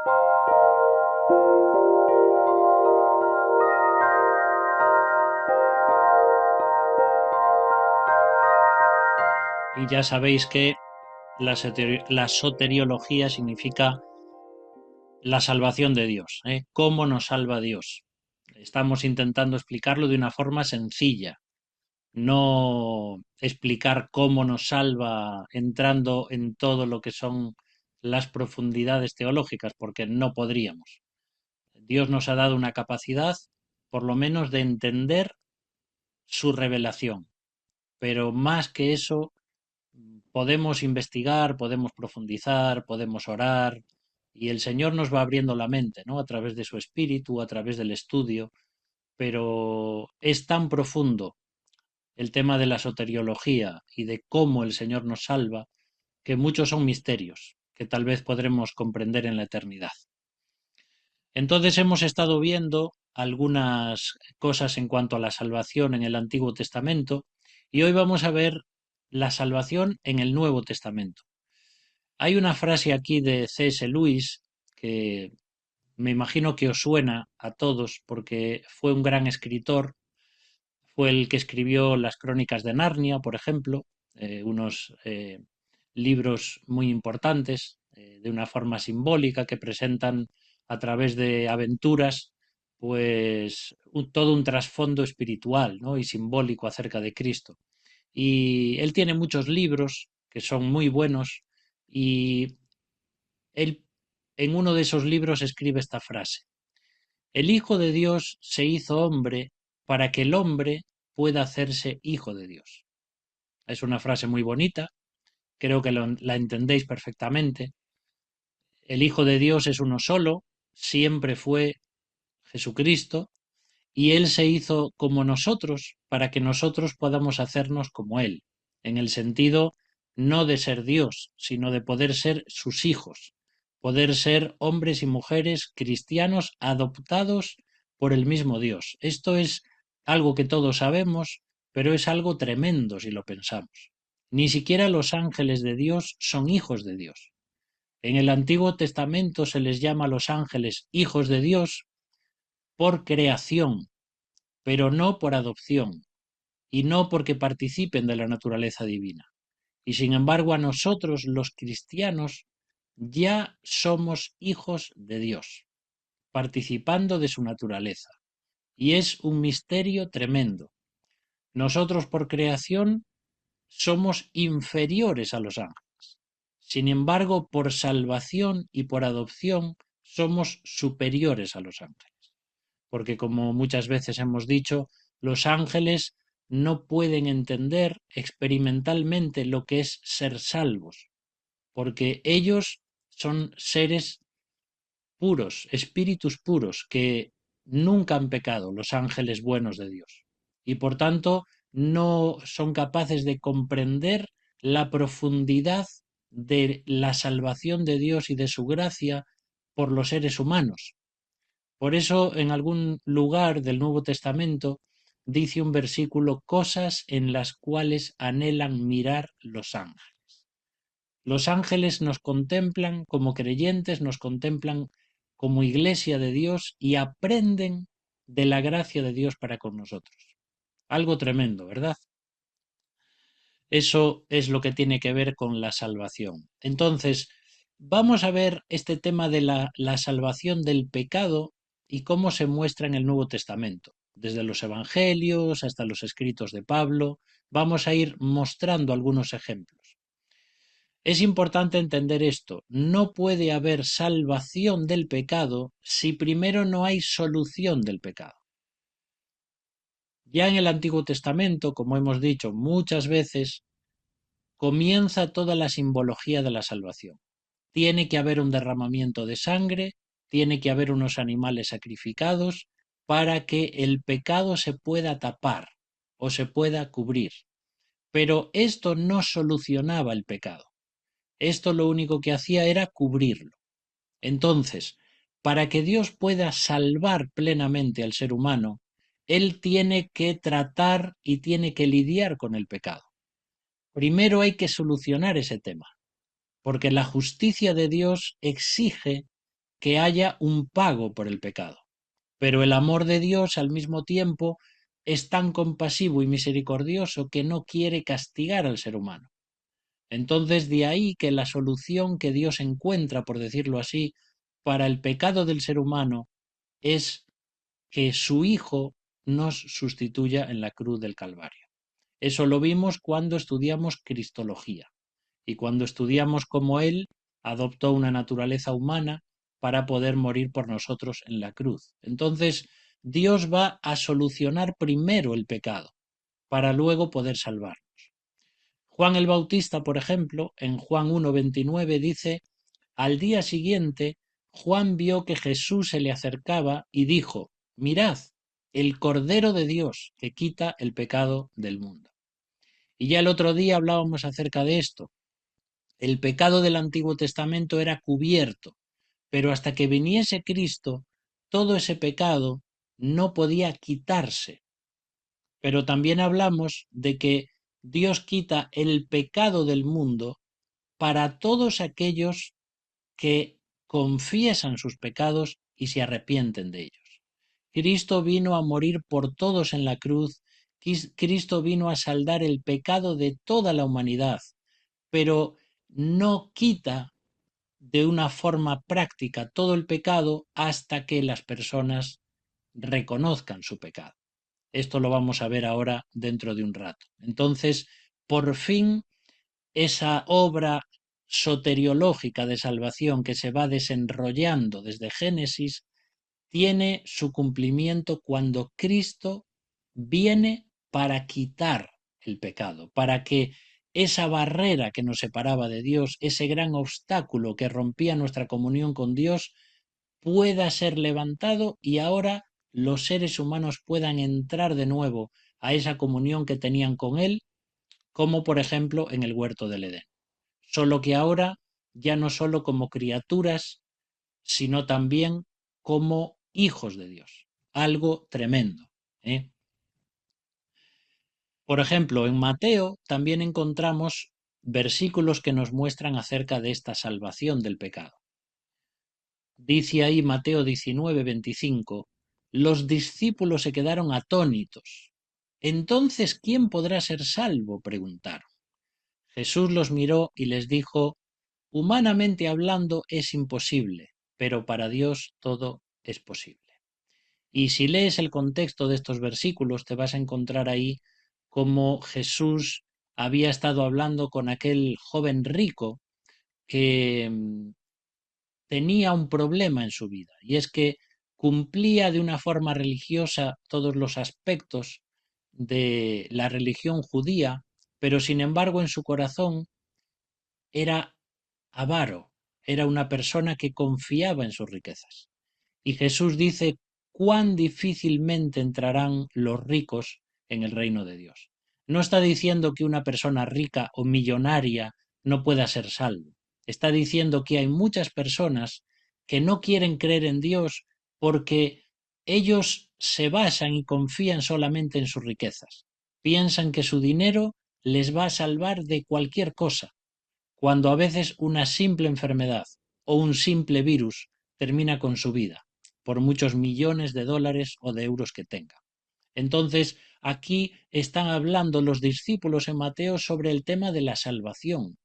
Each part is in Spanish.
Y ya sabéis que la soteriología significa la salvación de Dios, ¿eh? ¿Cómo nos salva Dios? Estamos intentando explicarlo de una forma sencilla, no explicar cómo nos salva entrando en todo lo que son las profundidades teológicas, porque no podríamos. Dios nos ha dado una capacidad, por lo menos, de entender su revelación, pero más que eso, podemos investigar, podemos profundizar, podemos orar, y el Señor nos va abriendo la mente, ¿no? A través de su espíritu, a través del estudio, pero es tan profundo el tema de la soteriología y de cómo el Señor nos salva, que muchos son misterios que tal vez podremos comprender en la eternidad. Entonces hemos estado viendo algunas cosas en cuanto a la salvación en el Antiguo Testamento y hoy vamos a ver la salvación en el Nuevo Testamento. Hay una frase aquí de C.S. Lewis que me imagino que os suena a todos porque fue un gran escritor, fue el que escribió las Crónicas de Narnia, por ejemplo, unos libros muy importantes, de una forma simbólica, que presentan a través de aventuras, pues todo un trasfondo espiritual, ¿no? Y simbólico acerca de Cristo. Y él tiene muchos libros que son muy buenos y él en uno de esos libros escribe esta frase: el Hijo de Dios se hizo hombre para que el hombre pueda hacerse hijo de Dios. Es una frase muy bonita, creo que la entendéis perfectamente. El Hijo de Dios es uno solo, siempre fue Jesucristo, y Él se hizo como nosotros para que nosotros podamos hacernos como Él, en el sentido no de ser Dios, sino de poder ser sus hijos, poder ser hombres y mujeres cristianos adoptados por el mismo Dios. Esto es algo que todos sabemos, pero es algo tremendo si lo pensamos. Ni siquiera los ángeles de Dios son hijos de Dios. En el Antiguo Testamento se les llama a los ángeles hijos de Dios por creación, pero no por adopción, y no porque participen de la naturaleza divina. Y sin embargo, a nosotros, los cristianos, ya somos hijos de Dios, participando de su naturaleza. Y es un misterio tremendo. Nosotros, por creación, somos inferiores a los ángeles. Sin embargo, por salvación y por adopción, somos superiores a los ángeles. Porque, como muchas veces hemos dicho, los ángeles no pueden entender experimentalmente lo que es ser salvos, porque ellos son seres puros, espíritus puros, que nunca han pecado, los ángeles buenos de Dios. Y por tanto, no son capaces de comprender la profundidad de la salvación de Dios y de su gracia por los seres humanos. Por eso, en algún lugar del Nuevo Testamento dice un versículo: cosas en las cuales anhelan mirar los ángeles. Los ángeles nos contemplan como creyentes, nos contemplan como iglesia de Dios y aprenden de la gracia de Dios para con nosotros. Algo tremendo, ¿verdad? Eso es lo que tiene que ver con la salvación. Entonces, vamos a ver este tema de la salvación del pecado y cómo se muestra en el Nuevo Testamento. Desde los Evangelios hasta los escritos de Pablo, vamos a ir mostrando algunos ejemplos. Es importante entender esto: no puede haber salvación del pecado si primero no hay solución del pecado. Ya en el Antiguo Testamento, como hemos dicho muchas veces, comienza toda la simbología de la salvación. Tiene que haber un derramamiento de sangre, tiene que haber unos animales sacrificados para que el pecado se pueda tapar o se pueda cubrir. Pero esto no solucionaba el pecado. Esto lo único que hacía era cubrirlo. Entonces, para que Dios pueda salvar plenamente al ser humano, Él tiene que tratar y tiene que lidiar con el pecado. Primero hay que solucionar ese tema, porque la justicia de Dios exige que haya un pago por el pecado. Pero el amor de Dios al mismo tiempo es tan compasivo y misericordioso que no quiere castigar al ser humano. Entonces, de ahí que la solución que Dios encuentra, por decirlo así, para el pecado del ser humano es que su Hijo nos sustituya en la cruz del Calvario. Eso lo vimos cuando estudiamos Cristología y cuando estudiamos cómo Él adoptó una naturaleza humana para poder morir por nosotros en la cruz. Entonces, Dios va a solucionar primero el pecado para luego poder salvarnos. Juan el Bautista, por ejemplo, en Juan 1:29 dice: al día siguiente, Juan vio que Jesús se le acercaba y dijo: mirad, el Cordero de Dios que quita el pecado del mundo. Y ya el otro día hablábamos acerca de esto. El pecado del Antiguo Testamento era cubierto, pero hasta que viniese Cristo, todo ese pecado no podía quitarse. Pero también hablamos de que Dios quita el pecado del mundo para todos aquellos que confiesan sus pecados y se arrepienten de ellos. Cristo vino a morir por todos en la cruz. Cristo vino a saldar el pecado de toda la humanidad, pero no quita de una forma práctica todo el pecado hasta que las personas reconozcan su pecado. Esto lo vamos a ver ahora dentro de un rato. Entonces, por fin, esa obra soteriológica de salvación que se va desenrollando desde Génesis tiene su cumplimiento cuando Cristo viene para quitar el pecado, para que esa barrera que nos separaba de Dios, ese gran obstáculo que rompía nuestra comunión con Dios, pueda ser levantado y ahora los seres humanos puedan entrar de nuevo a esa comunión que tenían con Él, como por ejemplo en el huerto del Edén. Solo que ahora ya no solo como criaturas, sino también como hijos de Dios. Algo tremendo, ¿eh? Por ejemplo, en Mateo también encontramos versículos que nos muestran acerca de esta salvación del pecado. Dice ahí Mateo 19:25, los discípulos se quedaron atónitos. Entonces, ¿quién podrá ser salvo?, preguntaron. Jesús los miró y les dijo: humanamente hablando es imposible, pero para Dios todo es posible. Y si lees el contexto de estos versículos, te vas a encontrar ahí cómo Jesús había estado hablando con aquel joven rico que tenía un problema en su vida, y es que cumplía de una forma religiosa todos los aspectos de la religión judía, pero sin embargo en su corazón era avaro, era una persona que confiaba en sus riquezas. Y Jesús dice: cuán difícilmente entrarán los ricos en el reino de Dios. No está diciendo que una persona rica o millonaria no pueda ser salvo. Está diciendo que hay muchas personas que no quieren creer en Dios porque ellos se basan y confían solamente en sus riquezas. Piensan que su dinero les va a salvar de cualquier cosa, cuando a veces una simple enfermedad o un simple virus termina con su vida, por muchos millones de dólares o de euros que tenga. Entonces, aquí están hablando los discípulos en Mateo sobre el tema de la salvación.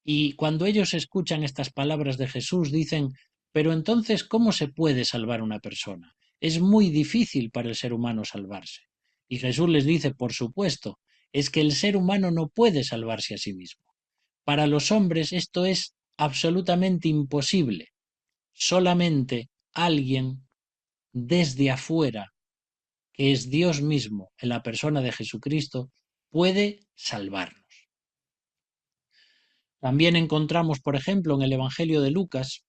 Y cuando ellos escuchan estas palabras de Jesús, dicen: pero entonces, ¿cómo se puede salvar una persona? Es muy difícil para el ser humano salvarse. Y Jesús les dice: por supuesto, es que el ser humano no puede salvarse a sí mismo. Para los hombres esto es absolutamente imposible. Solamente alguien desde afuera, que es Dios mismo en la persona de Jesucristo, puede salvarnos. También encontramos, por ejemplo, en el Evangelio de Lucas,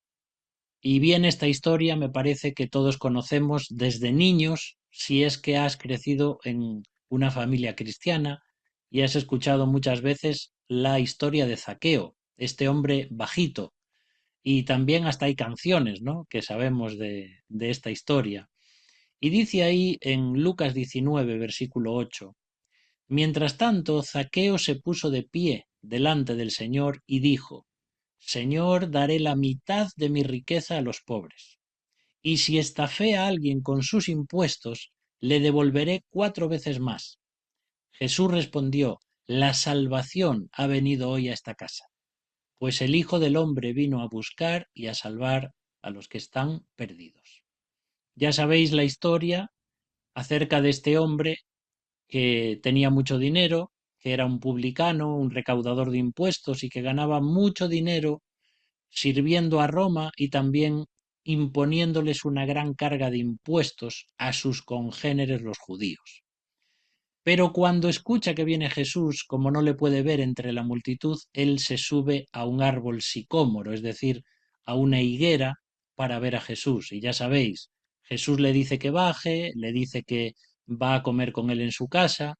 y bien esta historia me parece que todos conocemos desde niños, si es que has crecido en una familia cristiana y has escuchado muchas veces la historia de Zaqueo, este hombre bajito. Y también hasta hay canciones, ¿no?, que sabemos de esta historia. Y dice ahí en Lucas 19, versículo 8: mientras tanto, Zaqueo se puso de pie delante del Señor y dijo: Señor, daré la mitad de mi riqueza a los pobres. Y si estafé a alguien con sus impuestos, le devolveré 4 veces más. Jesús respondió, la salvación ha venido hoy a esta casa, pues el Hijo del Hombre vino a buscar y a salvar a los que están perdidos. Ya sabéis la historia acerca de este hombre que tenía mucho dinero, que era un publicano, un recaudador de impuestos y que ganaba mucho dinero sirviendo a Roma y también imponiéndoles una gran carga de impuestos a sus congéneres los judíos. Pero cuando escucha que viene Jesús, como no le puede ver entre la multitud, él se sube a un árbol sicómoro, es decir, a una higuera, para ver a Jesús. Y ya sabéis, Jesús le dice que baje, le dice que va a comer con él en su casa,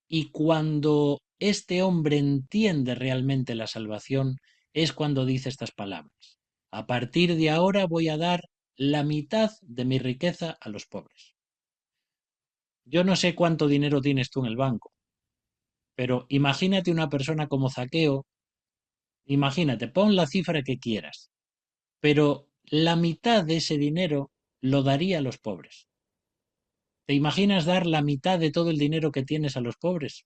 y cuando este hombre entiende realmente la salvación, es cuando dice estas palabras. A partir de ahora voy a dar la mitad de mi riqueza a los pobres. Yo no sé cuánto dinero tienes tú en el banco, pero imagínate una persona como Zaqueo, imagínate, pon la cifra que quieras, pero la mitad de ese dinero lo daría a los pobres. ¿Te imaginas dar la mitad de todo el dinero que tienes a los pobres?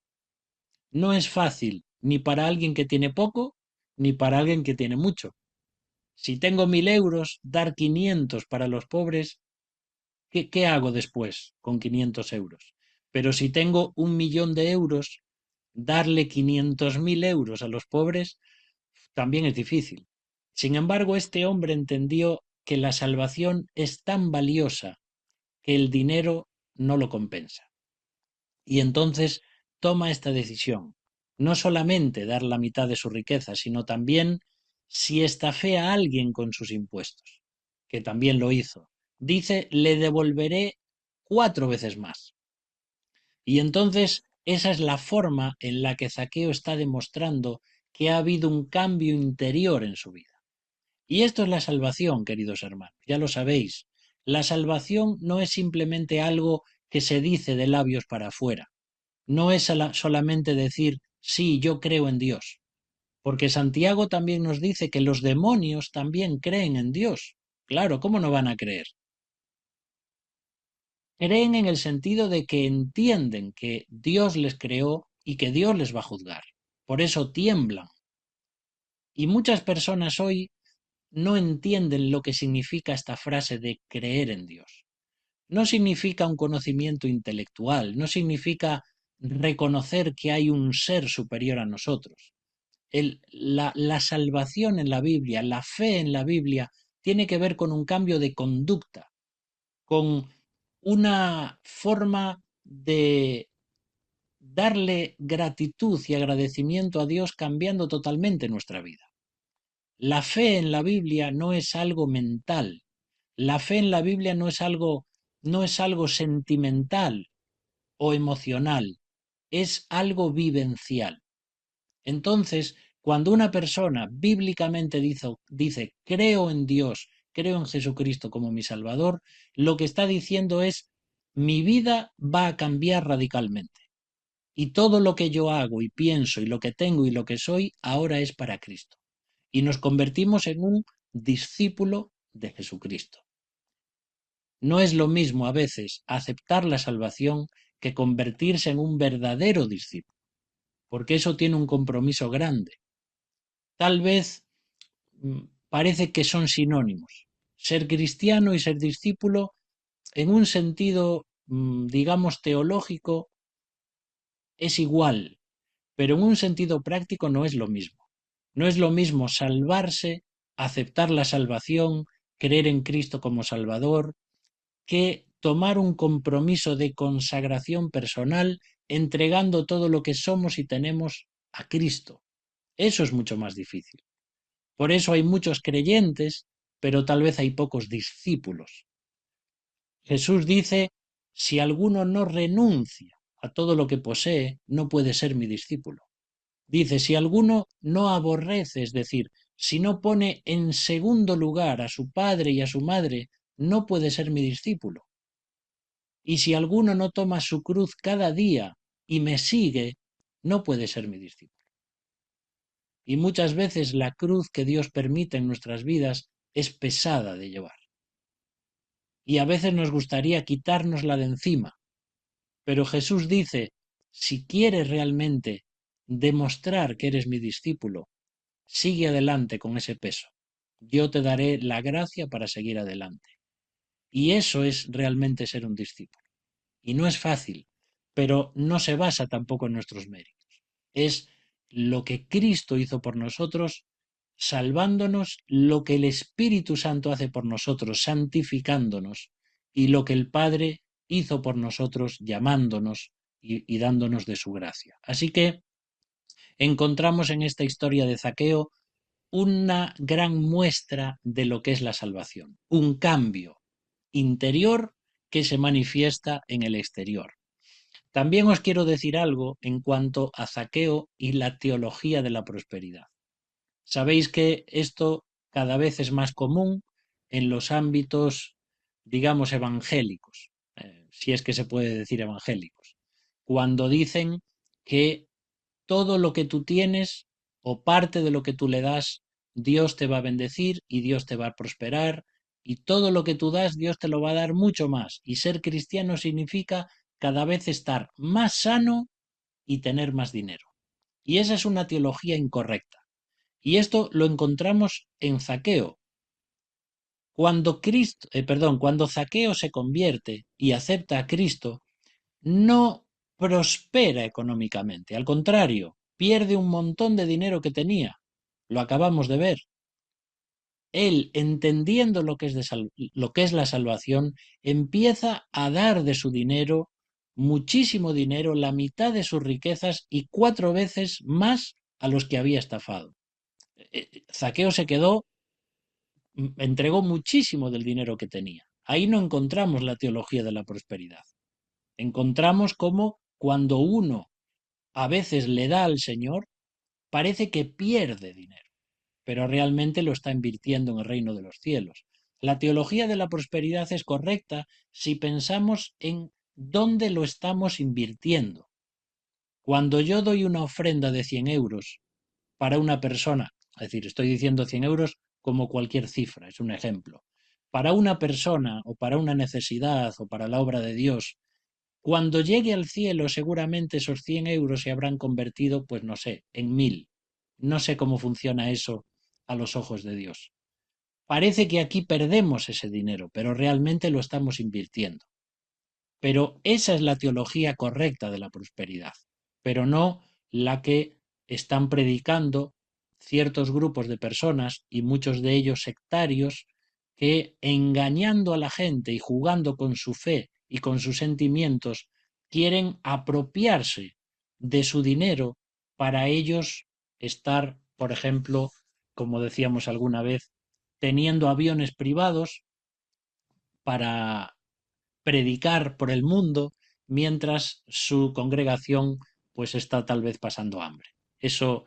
No es fácil, ni para alguien que tiene poco, ni para alguien que tiene mucho. Si tengo 1.000 euros, dar 500 para los pobres, ¿qué hago después con 500 euros? Pero si tengo 1.000.000 de euros, darle 500.000 euros a los pobres también es difícil. Sin embargo, este hombre entendió que la salvación es tan valiosa que el dinero no lo compensa. Y entonces toma esta decisión. No solamente dar la mitad de su riqueza, sino también si estafé a alguien con sus impuestos, que también lo hizo. Dice, le devolveré 4 veces más. Y entonces esa es la forma en la que Zaqueo está demostrando que ha habido un cambio interior en su vida. Y esto es la salvación, queridos hermanos, ya lo sabéis. La salvación no es simplemente algo que se dice de labios para afuera. No es solamente decir, sí, yo creo en Dios. Porque Santiago también nos dice que los demonios también creen en Dios. Claro, ¿cómo no van a creer? Creen en el sentido de que entienden que Dios les creó y que Dios les va a juzgar. Por eso tiemblan. Y muchas personas hoy no entienden lo que significa esta frase de creer en Dios. No significa un conocimiento intelectual, no significa reconocer que hay un ser superior a nosotros. La salvación en la Biblia, la fe en la Biblia, tiene que ver con un cambio de conducta, con una forma de darle gratitud y agradecimiento a Dios cambiando totalmente nuestra vida. La fe en la Biblia no es algo mental. La fe en la Biblia no es algo sentimental o emocional, es algo vivencial. Entonces, cuando una persona bíblicamente dice creo en Dios, creo en Jesucristo como mi Salvador, lo que está diciendo es mi vida va a cambiar radicalmente. Y todo lo que yo hago y pienso y lo que tengo y lo que soy ahora es para Cristo. Y nos convertimos en un discípulo de Jesucristo. No es lo mismo a veces aceptar la salvación que convertirse en un verdadero discípulo, porque eso tiene un compromiso grande. Tal vez parece que son sinónimos. Ser cristiano y ser discípulo, en un sentido, digamos, teológico, es igual, pero en un sentido práctico no es lo mismo. No es lo mismo salvarse, aceptar la salvación, creer en Cristo como Salvador, que tomar un compromiso de consagración personal, entregando todo lo que somos y tenemos a Cristo. Eso es mucho más difícil. Por eso hay muchos creyentes, pero tal vez hay pocos discípulos. Jesús dice, si alguno no renuncia a todo lo que posee, no puede ser mi discípulo. Dice, si alguno no aborrece, es decir, si no pone en segundo lugar a su padre y a su madre, no puede ser mi discípulo. Y si alguno no toma su cruz cada día y me sigue, no puede ser mi discípulo. Y muchas veces la cruz que Dios permite en nuestras vidas es pesada de llevar. Y a veces nos gustaría quitárnosla de encima. Pero Jesús dice, si quieres realmente demostrar que eres mi discípulo, sigue adelante con ese peso. Yo te daré la gracia para seguir adelante. Y eso es realmente ser un discípulo. Y no es fácil, pero no se basa tampoco en nuestros méritos. Es lo que Cristo hizo por nosotros, salvándonos, lo que el Espíritu Santo hace por nosotros, santificándonos, y lo que el Padre hizo por nosotros, llamándonos y dándonos de su gracia. Así que encontramos en esta historia de Zaqueo una gran muestra de lo que es la salvación, un cambio interior que se manifiesta en el exterior. También os quiero decir algo en cuanto a Zaqueo y la teología de la prosperidad. Sabéis que esto cada vez es más común en los ámbitos, digamos, evangélicos, si es que se puede decir evangélicos, cuando dicen que todo lo que tú tienes o parte de lo que tú le das, Dios te va a bendecir y Dios te va a prosperar y todo lo que tú das, Dios te lo va a dar mucho más. Y ser cristiano significa cada vez estar más sano y tener más dinero. Y esa es una teología incorrecta. Y esto lo encontramos en Zaqueo. Cuando Zaqueo se convierte y acepta a Cristo, no prospera económicamente, al contrario, pierde un montón de dinero que tenía. Lo acabamos de ver. Él, entendiendo lo que es la salvación, empieza a dar de su dinero, muchísimo dinero, la mitad de sus riquezas y 4 veces más a los que había estafado. Zaqueo se quedó, entregó muchísimo del dinero que tenía. Ahí no encontramos la teología de la prosperidad. Encontramos cómo cuando uno a veces le da al Señor, parece que pierde dinero, pero realmente lo está invirtiendo en el reino de los cielos. La teología de la prosperidad es correcta si pensamos en dónde lo estamos invirtiendo. Cuando yo doy una ofrenda de 100 euros para una persona, es decir, estoy diciendo 100 euros como cualquier cifra, es un ejemplo, para una persona o para una necesidad o para la obra de Dios, cuando llegue al cielo, seguramente esos 100 euros se habrán convertido, pues no sé, en 1000. No sé cómo funciona eso a los ojos de Dios. Parece que aquí perdemos ese dinero, pero realmente lo estamos invirtiendo. Pero esa es la teología correcta de la prosperidad, pero no la que están predicando ciertos grupos de personas y muchos de ellos sectarios que engañando a la gente y jugando con su fe y con sus sentimientos quieren apropiarse de su dinero para ellos estar, por ejemplo, como decíamos alguna vez, teniendo aviones privados para predicar por el mundo mientras su congregación pues está tal vez pasando hambre. Eso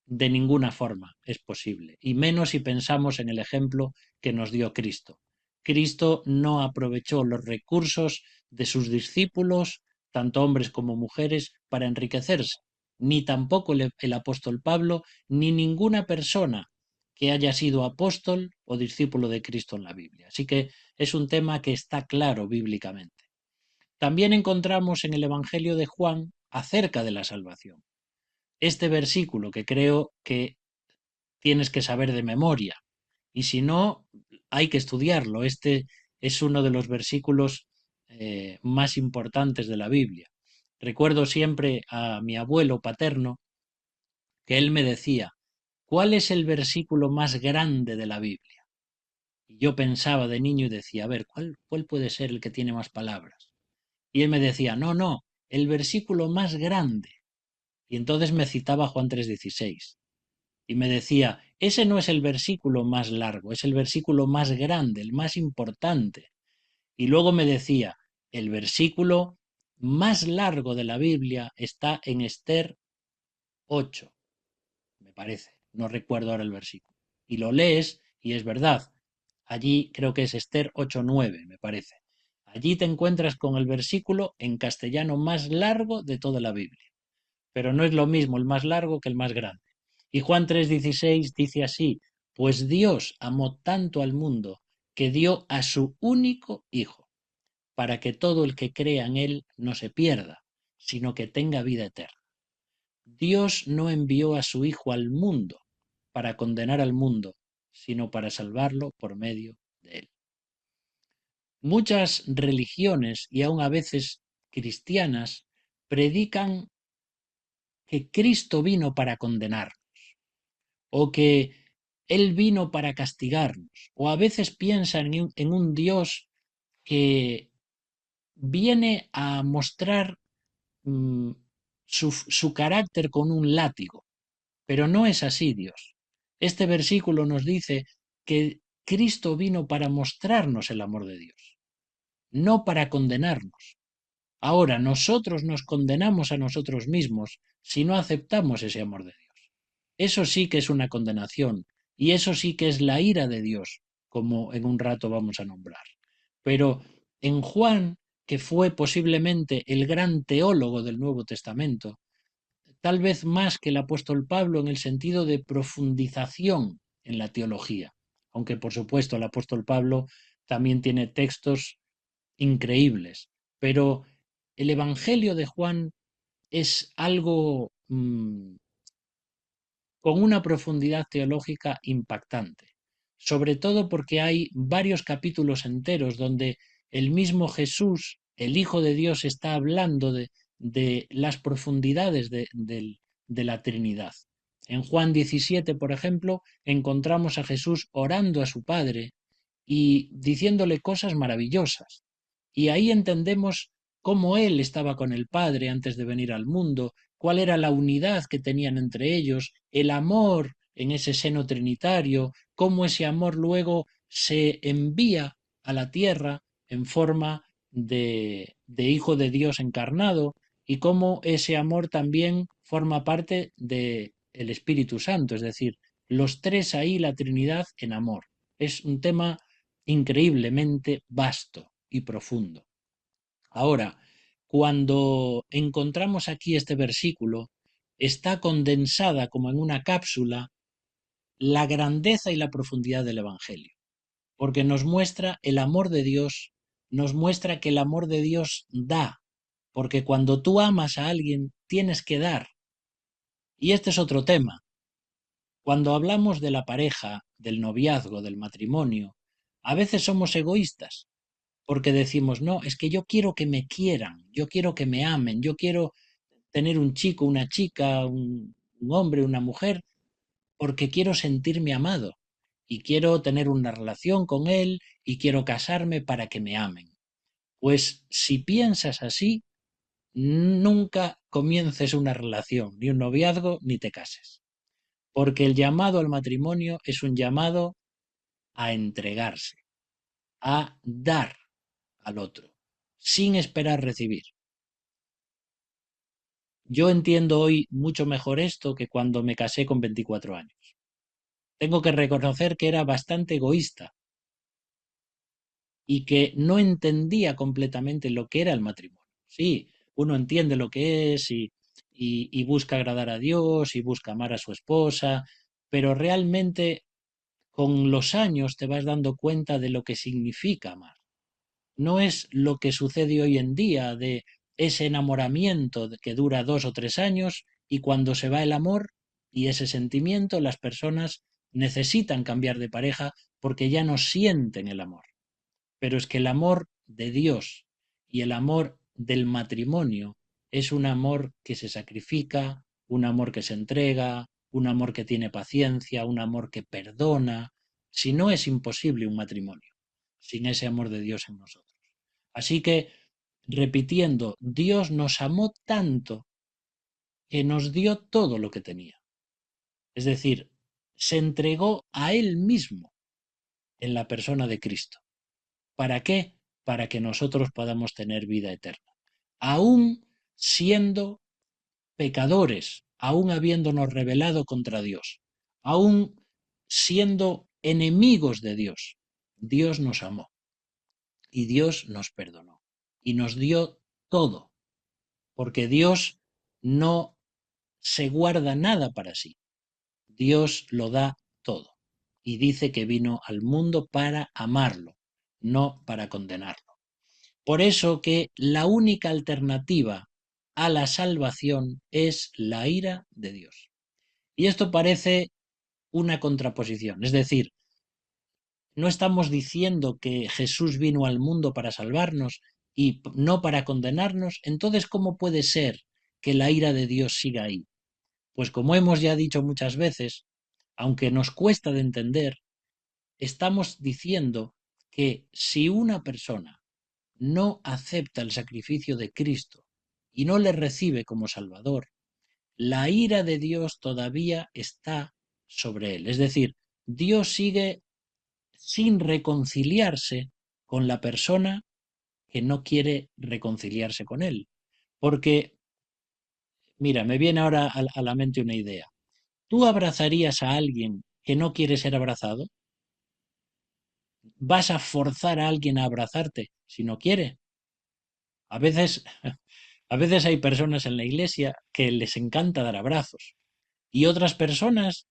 de ninguna forma es posible, y menos si pensamos en el ejemplo que nos dio Cristo. Cristo no aprovechó los recursos de sus discípulos, tanto hombres como mujeres, para enriquecerse, ni tampoco el apóstol Pablo, ni ninguna persona que haya sido apóstol o discípulo de Cristo en la Biblia. Así que es un tema que está claro bíblicamente. También encontramos en el Evangelio de Juan acerca de la salvación. Este versículo que creo que tienes que saber de memoria y si no, hay que estudiarlo. Este es uno de los versículos más importantes de la Biblia. Recuerdo siempre a mi abuelo paterno que él me decía, ¿cuál es el versículo más grande de la Biblia? Y yo pensaba de niño y decía, a ver, ¿cuál puede ser el que tiene más palabras? Y él me decía, no, no, el versículo más grande. Y entonces me citaba Juan 3:16. Y me decía, ese no es el versículo más largo, es el versículo más grande, el más importante. Y luego me decía, el versículo más largo de la Biblia está en Esther 8, me parece. No recuerdo ahora el versículo. Y lo lees y es verdad. Allí creo que es Esther 8:9, me parece. Allí te encuentras con el versículo en castellano más largo de toda la Biblia. Pero no es lo mismo el más largo que el más grande. Y Juan 3:16 dice así, pues Dios amó tanto al mundo que dio a su único Hijo, para que todo el que crea en Él no se pierda, sino que tenga vida eterna. Dios no envió a su Hijo al mundo para condenar al mundo, sino para salvarlo por medio de Él. Muchas religiones, y aun a veces cristianas, predican que Cristo vino para condenar o que Él vino para castigarnos, o a veces piensan en un Dios que viene a mostrar mm, su carácter con un látigo, pero no es así Dios. Este versículo nos dice que Cristo vino para mostrarnos el amor de Dios, no para condenarnos. Ahora, nosotros nos condenamos a nosotros mismos si no aceptamos ese amor de Dios. Eso sí que es una condenación y eso sí que es la ira de Dios, como en un rato vamos a nombrar. Pero en Juan, que fue posiblemente el gran teólogo del Nuevo Testamento, tal vez más que el apóstol Pablo en el sentido de profundización en la teología, aunque por supuesto el apóstol Pablo también tiene textos increíbles, pero el Evangelio de Juan es algo con una profundidad teológica impactante, sobre todo porque hay varios capítulos enteros donde el mismo Jesús, el Hijo de Dios, está hablando de las profundidades de la Trinidad. En Juan 17, por ejemplo, encontramos a Jesús orando a su Padre y diciéndole cosas maravillosas. Y ahí entendemos cómo Él estaba con el Padre antes de venir al mundo, cuál era la unidad que tenían entre ellos, el amor en ese seno trinitario, cómo ese amor luego se envía a la tierra en forma de Hijo de Dios encarnado y cómo ese amor también forma parte del Espíritu Santo, es decir, los tres ahí, la Trinidad en amor. Es un tema increíblemente vasto y profundo. Ahora, cuando encontramos aquí este versículo, está condensada como en una cápsula la grandeza y la profundidad del Evangelio, porque nos muestra el amor de Dios, nos muestra que el amor de Dios da, porque cuando tú amas a alguien tienes que dar. Y este es otro tema. Cuando hablamos de la pareja, del noviazgo, del matrimonio, a veces somos egoístas porque decimos, no, es que yo quiero que me quieran, yo quiero que me amen, yo quiero tener un chico, una chica, un hombre, una mujer, porque quiero sentirme amado y quiero tener una relación con él y quiero casarme para que me amen. Pues si piensas así, nunca comiences una relación, ni un noviazgo, ni te cases. Porque el llamado al matrimonio es un llamado a entregarse, a dar al otro, sin esperar recibir. Yo entiendo hoy mucho mejor esto que cuando me casé con 24 años. Tengo que reconocer que era bastante egoísta y que no entendía completamente lo que era el matrimonio. Sí, uno entiende lo que es y busca agradar a Dios y busca amar a su esposa, pero realmente con los años te vas dando cuenta de lo que significa amar. No es lo que sucede hoy en día de ese enamoramiento que dura 2 o 3 años y cuando se va el amor y ese sentimiento, las personas necesitan cambiar de pareja porque ya no sienten el amor. Pero es que el amor de Dios y el amor del matrimonio es un amor que se sacrifica, un amor que se entrega, un amor que tiene paciencia, un amor que perdona. Si no, es imposible un matrimonio sin ese amor de Dios en nosotros. Así que, repitiendo, Dios nos amó tanto que nos dio todo lo que tenía. Es decir, se entregó a Él mismo en la persona de Cristo. ¿Para qué? Para que nosotros podamos tener vida eterna. Aún siendo pecadores, aún habiéndonos rebelado contra Dios, aún siendo enemigos de Dios, Dios nos amó y Dios nos perdonó y nos dio todo, porque Dios no se guarda nada para sí. Dios lo da todo y dice que vino al mundo para amarlo, no para condenarlo. Por eso que la única alternativa a la salvación es la ira de Dios. Y esto parece una contraposición, es decir, no estamos diciendo que Jesús vino al mundo para salvarnos y no para condenarnos, entonces ¿cómo puede ser que la ira de Dios siga ahí? Pues como hemos ya dicho muchas veces, aunque nos cuesta de entender, estamos diciendo que si una persona no acepta el sacrificio de Cristo y no le recibe como Salvador, la ira de Dios todavía está sobre él. Es decir, Dios sigue sin reconciliarse con la persona que no quiere reconciliarse con él. Porque, mira, me viene ahora a la mente una idea. ¿Tú abrazarías a alguien que no quiere ser abrazado? ¿Vas a forzar a alguien a abrazarte si no quiere? A veces, a veces hay personas en la iglesia que les encanta dar abrazos y otras personas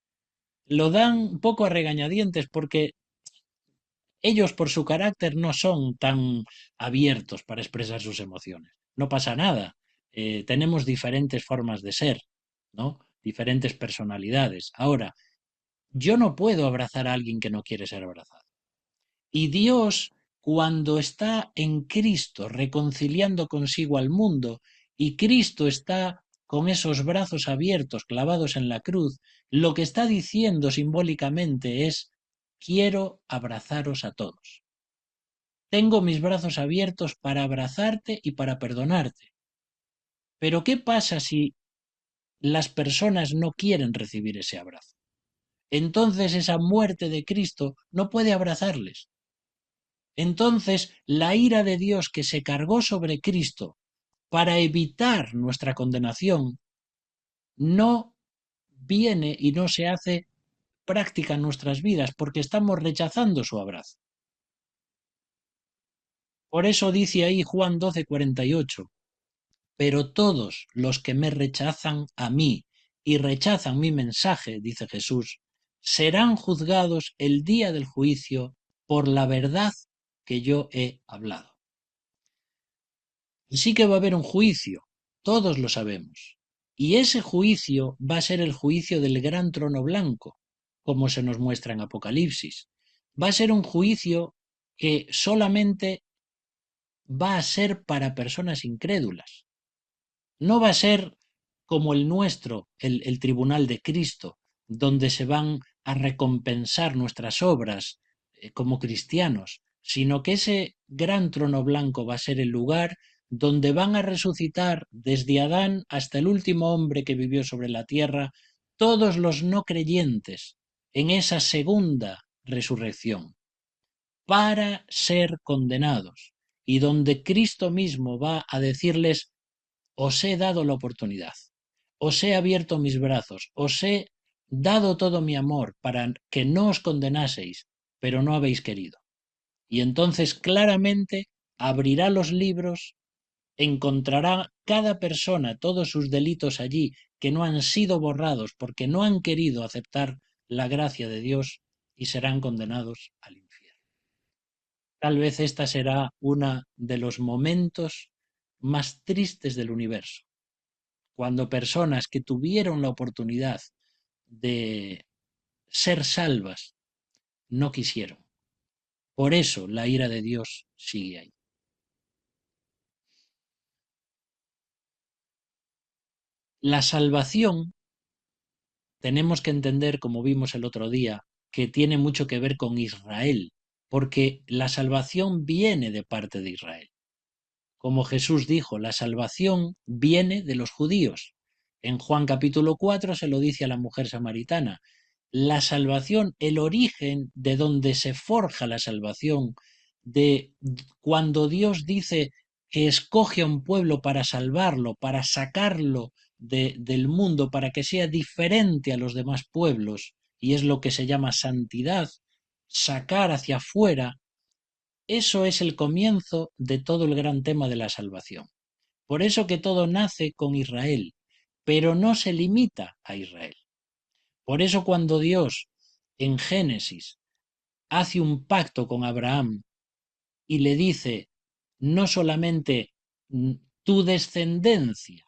lo dan un poco a regañadientes porque ellos por su carácter no son tan abiertos para expresar sus emociones. No pasa nada. Tenemos diferentes formas de ser, ¿no? Diferentes personalidades. Ahora, yo no puedo abrazar a alguien que no quiere ser abrazado. Y Dios, cuando está en Cristo reconciliando consigo al mundo, y Cristo está con esos brazos abiertos clavados en la cruz, lo que está diciendo simbólicamente es, quiero abrazaros a todos. Tengo mis brazos abiertos para abrazarte y para perdonarte. Pero ¿qué pasa si las personas no quieren recibir ese abrazo? Entonces esa muerte de Cristo no puede abrazarles. Entonces, la ira de Dios que se cargó sobre Cristo para evitar nuestra condenación no viene y no se hace práctica en nuestras vidas porque estamos rechazando su abrazo. Por eso dice ahí Juan 12:48, pero todos los que me rechazan a mí y rechazan mi mensaje, dice Jesús, serán juzgados el día del juicio por la verdad que yo he hablado. Sí que va a haber un juicio, todos lo sabemos. Y ese juicio va a ser el juicio del gran trono blanco, como se nos muestra en Apocalipsis. Va a ser un juicio que solamente va a ser para personas incrédulas. No va a ser como el nuestro, el tribunal de Cristo, donde se van a recompensar nuestras obras como cristianos, sino que ese gran trono blanco va a ser el lugar donde van a resucitar desde Adán hasta el último hombre que vivió sobre la tierra, todos los no creyentes en esa segunda resurrección, para ser condenados, y donde Cristo mismo va a decirles, os he dado la oportunidad, os he abierto mis brazos, os he dado todo mi amor para que no os condenaseis, pero no habéis querido. Y entonces claramente abrirá los libros, encontrará cada persona todos sus delitos allí que no han sido borrados porque no han querido aceptar la gracia de Dios y serán condenados al infierno. Tal vez esta será uno de los momentos más tristes del universo, cuando personas que tuvieron la oportunidad de ser salvas no quisieron. Por eso la ira de Dios sigue ahí. La salvación tenemos que entender, como vimos el otro día, que tiene mucho que ver con Israel, porque la salvación viene de parte de Israel. Como Jesús dijo, la salvación viene de los judíos. En Juan capítulo 4 se lo dice a la mujer samaritana. La salvación, el origen de donde se forja la salvación, de cuando Dios dice que escoge a un pueblo para salvarlo, para sacarlo del mundo, para que sea diferente a los demás pueblos, y es lo que se llama santidad, sacar hacia afuera, eso es el comienzo de todo el gran tema de la salvación. Por eso que todo nace con Israel, pero no se limita a Israel. Por eso cuando Dios en Génesis hace un pacto con Abraham y le dice, no solamente tu descendencia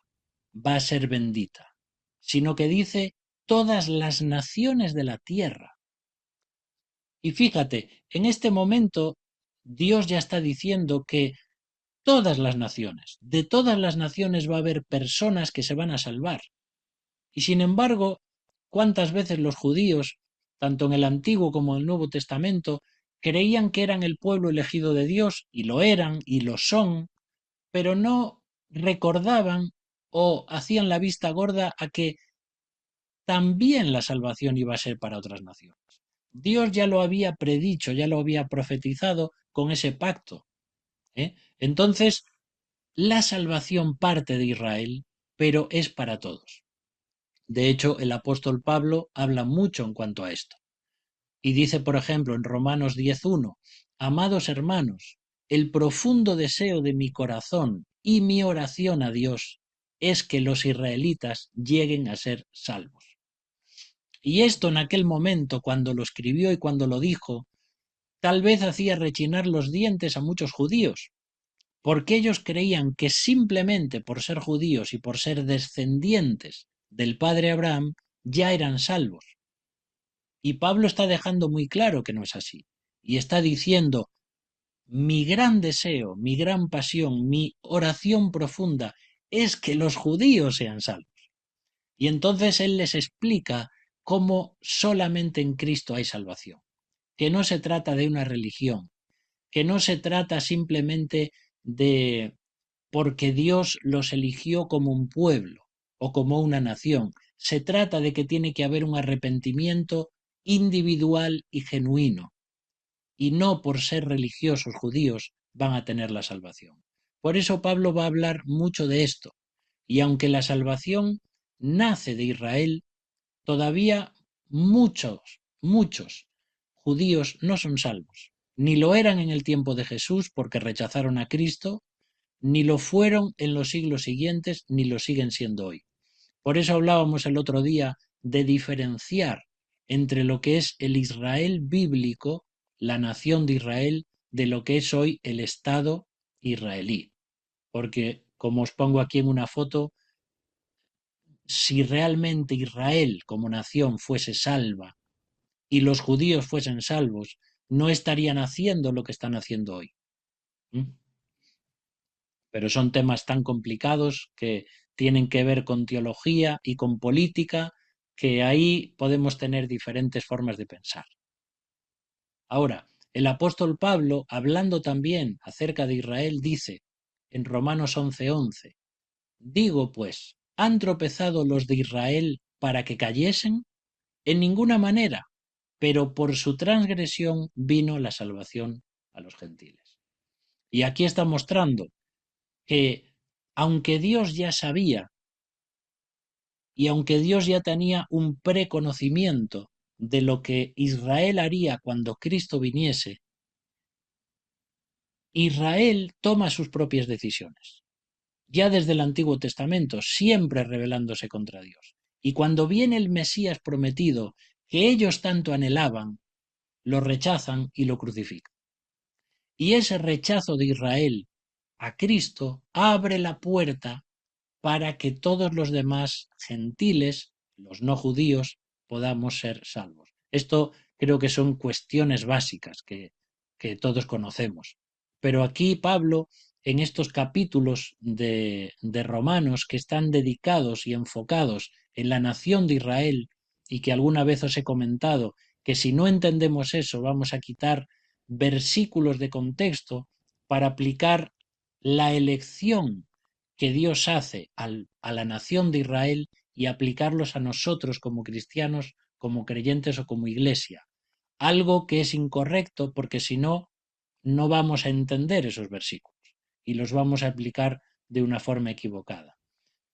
va a ser bendita, sino que dice todas las naciones de la tierra. Y fíjate, en este momento Dios ya está diciendo que todas las naciones, de todas las naciones va a haber personas que se van a salvar. Y sin embargo, ¿cuántas veces los judíos, tanto en el Antiguo como en el Nuevo Testamento, creían que eran el pueblo elegido de Dios, y lo eran, y lo son, pero no recordaban o hacían la vista gorda a que también la salvación iba a ser para otras naciones? Dios ya lo había predicho, ya lo había profetizado con ese pacto, ¿eh? Entonces, la salvación parte de Israel, pero es para todos. De hecho, el apóstol Pablo habla mucho en cuanto a esto. Y dice, por ejemplo, en Romanos 10:1, amados hermanos, el profundo deseo de mi corazón y mi oración a Dios es que los israelitas lleguen a ser salvos. Y esto en aquel momento, cuando lo escribió y cuando lo dijo, tal vez hacía rechinar los dientes a muchos judíos, porque ellos creían que simplemente por ser judíos y por ser descendientes del padre Abraham ya eran salvos. Y Pablo está dejando muy claro que no es así. Y está diciendo, mi gran deseo, mi gran pasión, mi oración profunda es que los judíos sean salvos. Y entonces él les explica cómo solamente en Cristo hay salvación, que no se trata de una religión, que no se trata simplemente de porque Dios los eligió como un pueblo o como una nación. Se trata de que tiene que haber un arrepentimiento individual y genuino, y no por ser religiosos judíos van a tener la salvación. Por eso Pablo va a hablar mucho de esto, y aunque la salvación nace de Israel, todavía muchos judíos no son salvos. Ni lo eran en el tiempo de Jesús porque rechazaron a Cristo, ni lo fueron en los siglos siguientes, ni lo siguen siendo hoy. Por eso hablábamos el otro día de diferenciar entre lo que es el Israel bíblico, la nación de Israel, de lo que es hoy el Estado israelí. Porque, como os pongo aquí en una foto, si realmente Israel como nación fuese salva y los judíos fuesen salvos, no estarían haciendo lo que están haciendo hoy. ¿Mm? Pero son temas tan complicados que tienen que ver con teología y con política, que ahí podemos tener diferentes formas de pensar. Ahora, el apóstol Pablo, hablando también acerca de Israel, dice en Romanos 11:11, digo pues, ¿han tropezado los de Israel para que cayesen? En ninguna manera, pero por su transgresión vino la salvación a los gentiles. Y aquí está mostrando que aunque Dios ya sabía y aunque Dios ya tenía un preconocimiento de lo que Israel haría cuando Cristo viniese, Israel toma sus propias decisiones, ya desde el Antiguo Testamento, siempre rebelándose contra Dios. Y cuando viene el Mesías prometido, que ellos tanto anhelaban, lo rechazan y lo crucifican. Y ese rechazo de Israel a Cristo abre la puerta para que todos los demás gentiles, los no judíos, podamos ser salvos. Esto creo que son cuestiones básicas que todos conocemos. Pero aquí Pablo, en estos capítulos de Romanos que están dedicados y enfocados en la nación de Israel, y que alguna vez os he comentado que si no entendemos eso vamos a quitar versículos de contexto para aplicar la elección que Dios hace a la nación de Israel y aplicarlos a nosotros como cristianos, como creyentes o como iglesia. Algo que es incorrecto porque si no, no vamos a entender esos versículos y los vamos a aplicar de una forma equivocada.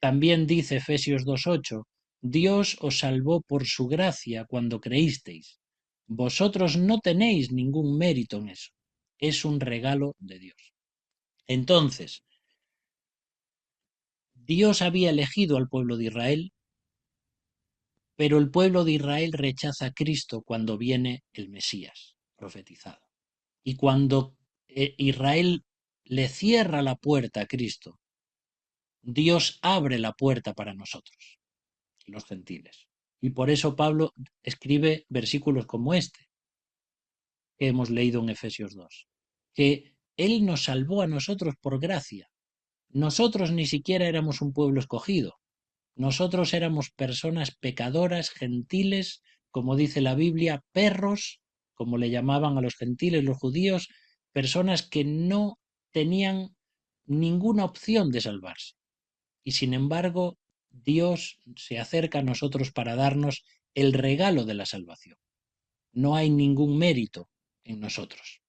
También dice Efesios 2:8, Dios os salvó por su gracia cuando creísteis. Vosotros no tenéis ningún mérito en eso. Es un regalo de Dios. Entonces, Dios había elegido al pueblo de Israel pero el pueblo de Israel rechaza a Cristo cuando viene el Mesías profetizado. Y cuando Israel le cierra la puerta a Cristo, Dios abre la puerta para nosotros, los gentiles. Y por eso Pablo escribe versículos como este que hemos leído en Efesios 2, que Él nos salvó a nosotros por gracia. Nosotros ni siquiera éramos un pueblo escogido. Nosotros éramos personas pecadoras, gentiles, como dice la Biblia, perros, como le llamaban a los gentiles los judíos, personas que no tenían ninguna opción de salvarse. Y sin embargo, Dios se acerca a nosotros para darnos el regalo de la salvación. No hay ningún mérito en nosotros.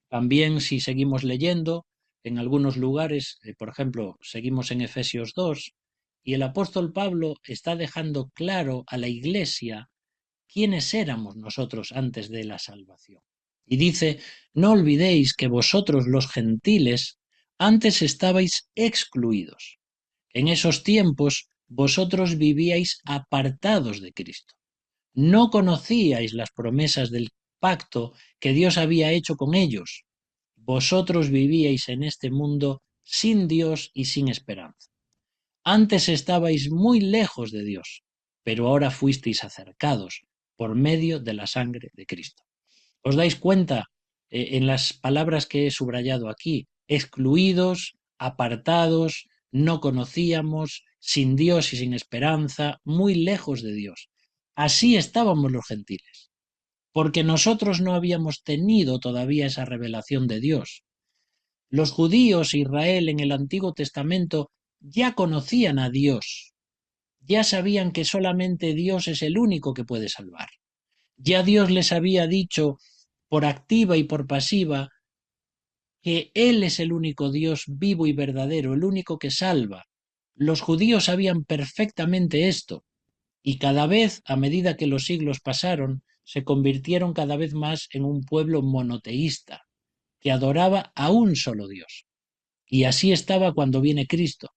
También si seguimos leyendo, en algunos lugares, por ejemplo, seguimos en Efesios 2, y el apóstol Pablo está dejando claro a la Iglesia quiénes éramos nosotros antes de la salvación. Y dice, no olvidéis que vosotros los gentiles antes estabais excluidos. En esos tiempos vosotros vivíais apartados de Cristo. No conocíais las promesas del pacto que Dios había hecho con ellos. Vosotros vivíais en este mundo sin Dios y sin esperanza. Antes estabais muy lejos de Dios, pero ahora fuisteis acercados por medio de la sangre de Cristo. ¿Os dais cuenta en las palabras que he subrayado aquí? Excluidos, apartados, no conocíamos, sin Dios y sin esperanza, muy lejos de Dios. Así estábamos los gentiles, porque nosotros no habíamos tenido todavía esa revelación de Dios. Los judíos, Israel, en el Antiguo Testamento ya conocían a Dios, ya sabían que solamente Dios es el único que puede salvar. Ya Dios les había dicho por activa y por pasiva que Él es el único Dios vivo y verdadero, el único que salva. Los judíos sabían perfectamente esto, y cada vez, a medida que los siglos pasaron, se convirtieron cada vez más en un pueblo monoteísta, que adoraba a un solo Dios. Y así estaba cuando viene Cristo.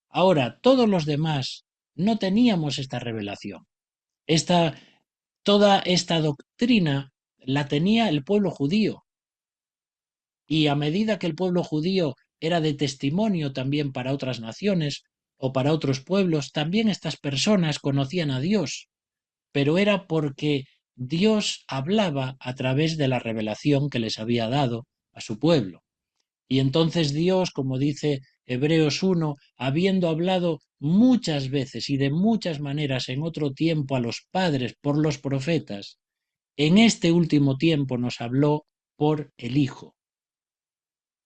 Ahora, todos los demás no teníamos esta revelación. Toda esta doctrina la tenía el pueblo judío. Y a medida que el pueblo judío era de testimonio también para otras naciones o para otros pueblos, también estas personas conocían a Dios, pero era porque Dios hablaba a través de la revelación que les había dado a su pueblo. Y entonces Dios, como dice Hebreos 1, habiendo hablado muchas veces y de muchas maneras en otro tiempo a los padres por los profetas, en este último tiempo nos habló por el Hijo.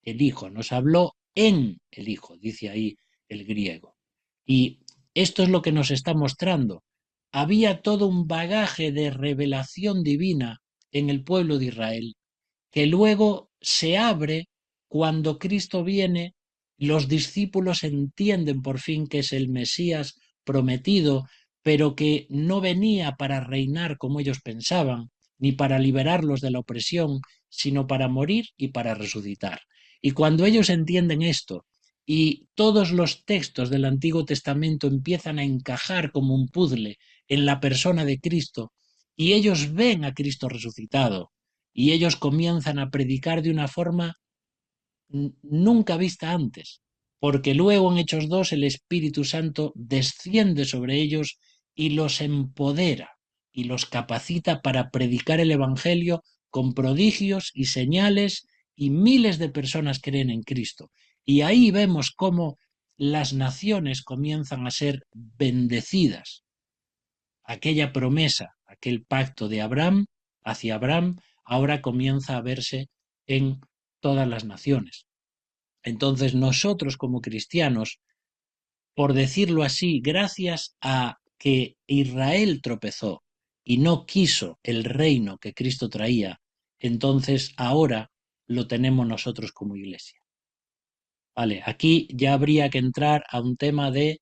El Hijo, nos habló en el Hijo, dice ahí el griego. Y esto es lo que nos está mostrando. Había todo un bagaje de revelación divina en el pueblo de Israel que luego se abre cuando Cristo viene, los discípulos entienden por fin que es el Mesías prometido, pero que no venía para reinar como ellos pensaban, ni para liberarlos de la opresión, sino para morir y para resucitar. Y cuando ellos entienden esto, y todos los textos del Antiguo Testamento empiezan a encajar como un puzzle en la persona de Cristo, y ellos ven a Cristo resucitado, y ellos comienzan a predicar de una forma nunca vista antes, porque luego en Hechos 2 el Espíritu Santo desciende sobre ellos y los empodera y los capacita para predicar el Evangelio con prodigios y señales, y miles de personas creen en Cristo. Y ahí vemos cómo las naciones comienzan a ser bendecidas. Aquella promesa, aquel pacto de Abraham hacia Abraham, ahora comienza a verse en todas las naciones. Entonces nosotros como cristianos, por decirlo así, gracias a que Israel tropezó y no quiso el reino que Cristo traía, entonces ahora lo tenemos nosotros como iglesia. Vale, aquí ya habría que entrar a un tema de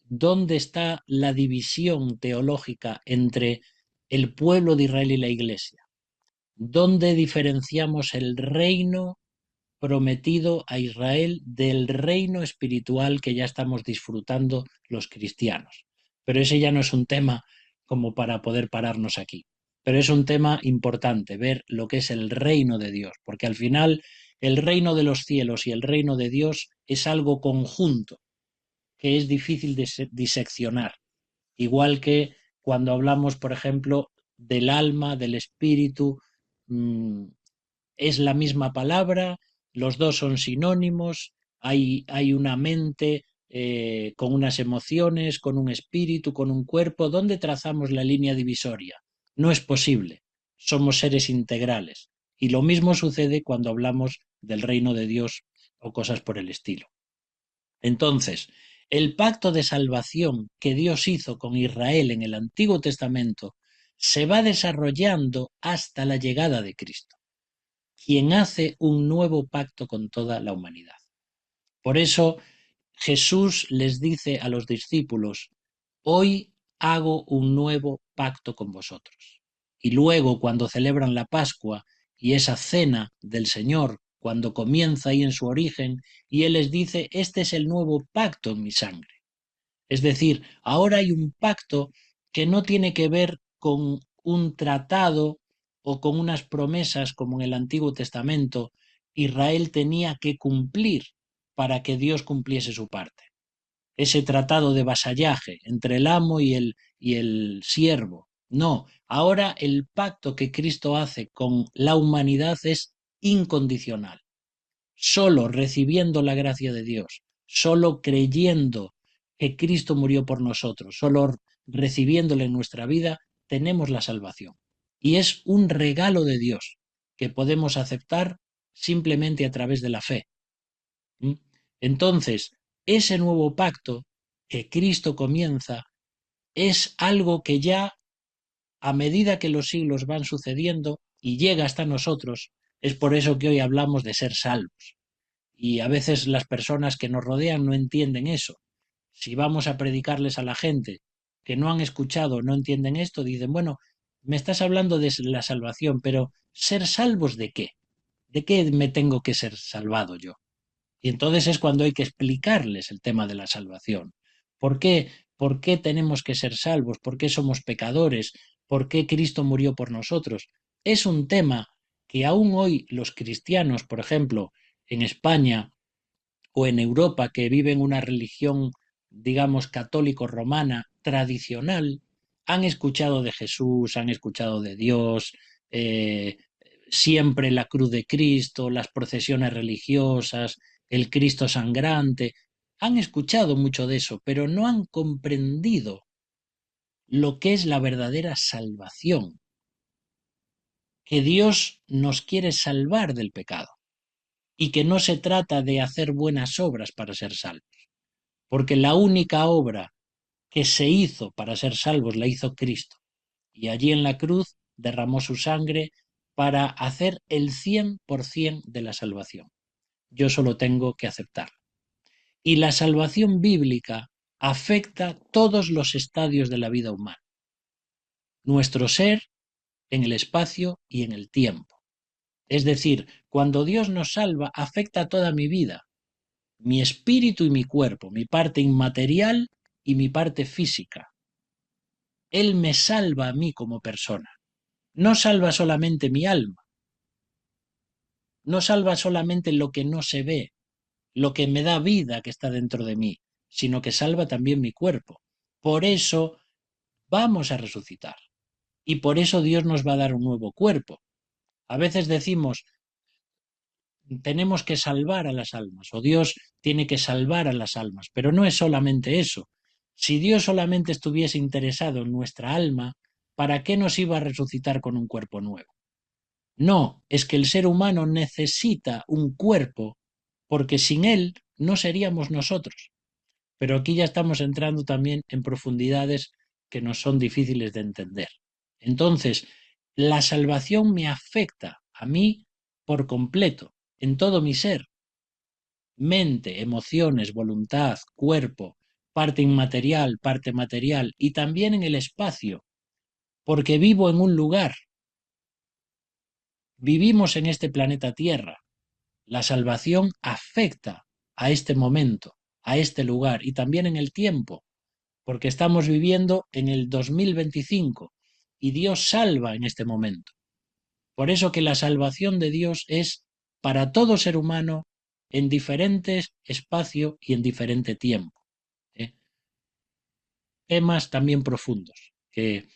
dónde está la división teológica entre el pueblo de Israel y la iglesia. ¿Dónde diferenciamos el reino prometido a Israel del reino espiritual que ya estamos disfrutando los cristianos? pero ese ya no es un tema como para poder pararnos aquí. Pero es un tema importante, ver lo que es el reino de Dios, porque al final el reino de los cielos y el reino de Dios es algo conjunto, que es difícil de diseccionar. Igual que cuando hablamos, por ejemplo, del alma, del espíritu, mmm, es la misma palabra, los dos son sinónimos, hay una mente con unas emociones, con un espíritu, con un cuerpo. ¿Dónde trazamos la línea divisoria? No es posible. Somos seres integrales. Y lo mismo sucede cuando hablamos del reino de Dios o cosas por el estilo. Entonces, el pacto de salvación que Dios hizo con Israel en el Antiguo Testamento se va desarrollando hasta la llegada de Cristo, quien hace un nuevo pacto con toda la humanidad. Por eso Jesús les dice a los discípulos: hoy hago un nuevo pacto con vosotros. Y luego, cuando celebran la Pascua y esa cena del Señor, cuando comienza ahí en su origen, y Él les dice: este es el nuevo pacto en mi sangre. Es decir, ahora hay un pacto que no tiene que ver con un tratado o con unas promesas como en el Antiguo Testamento Israel tenía que cumplir para que Dios cumpliese su parte. Ese tratado de vasallaje entre el amo y el siervo. No, ahora el pacto que Cristo hace con la humanidad es incondicional. Solo recibiendo la gracia de Dios, solo creyendo que Cristo murió por nosotros, solo recibiéndole en nuestra vida, tenemos la salvación. Y es un regalo de Dios que podemos aceptar simplemente a través de la fe. ¿Mm? Entonces, ese nuevo pacto que Cristo comienza es algo que ya, a medida que los siglos van sucediendo y llega hasta nosotros, es por eso que hoy hablamos de ser salvos. Y a veces las personas que nos rodean no entienden eso. Si vamos a predicarles a la gente que no han escuchado, no entienden esto, dicen: bueno, me estás hablando de la salvación, pero ¿ser salvos de qué? ¿De qué me tengo que ser salvado yo? Y entonces es cuando hay que explicarles el tema de la salvación. ¿Por qué? ¿Por qué tenemos que ser salvos? ¿Por qué somos pecadores? ¿Por qué Cristo murió por nosotros? Es un tema que aún hoy los cristianos, por ejemplo, en España o en Europa, que viven una religión, digamos, católico-romana tradicional, han escuchado de Jesús, han escuchado de Dios, eh, siempre la cruz de Cristo, las procesiones religiosas, el Cristo sangrante. Han escuchado mucho de eso, pero no han comprendido lo que es la verdadera salvación, que Dios nos quiere salvar del pecado y que no se trata de hacer buenas obras para ser salvos, porque la única obra que se hizo para ser salvos la hizo Cristo, y allí en la cruz derramó su sangre para hacer el 100% de la salvación. Yo solo tengo que aceptarlo. Y la salvación bíblica afecta todos los estadios de la vida humana, nuestro ser en el espacio y en el tiempo. Es decir, cuando Dios nos salva, afecta a toda mi vida, mi espíritu y mi cuerpo, mi parte inmaterial y mi parte física. Él me salva a mí como persona. No salva solamente mi alma, no salva solamente lo que no se ve, lo que me da vida que está dentro de mí, sino que salva también mi cuerpo. Por eso vamos a resucitar. Y por eso Dios nos va a dar un nuevo cuerpo. A veces decimos: tenemos que salvar a las almas, o Dios tiene que salvar a las almas, pero no es solamente eso. Si Dios solamente estuviese interesado en nuestra alma, ¿para qué nos iba a resucitar con un cuerpo nuevo? No, es que el ser humano necesita un cuerpo, porque sin él no seríamos nosotros. Pero aquí ya estamos entrando también en profundidades que nos son difíciles de entender. Entonces, la salvación me afecta a mí por completo, en todo mi ser: mente, emociones, voluntad, cuerpo, parte inmaterial, parte material, y también en el espacio, porque vivo en un lugar, vivimos en este planeta Tierra. La salvación afecta a este momento, a este lugar y también en el tiempo, porque estamos viviendo en el 2025 y Dios salva en este momento. Por eso que la salvación de Dios es para todo ser humano en diferentes espacios y en diferente tiempo. ¿Eh? Temas también profundos, que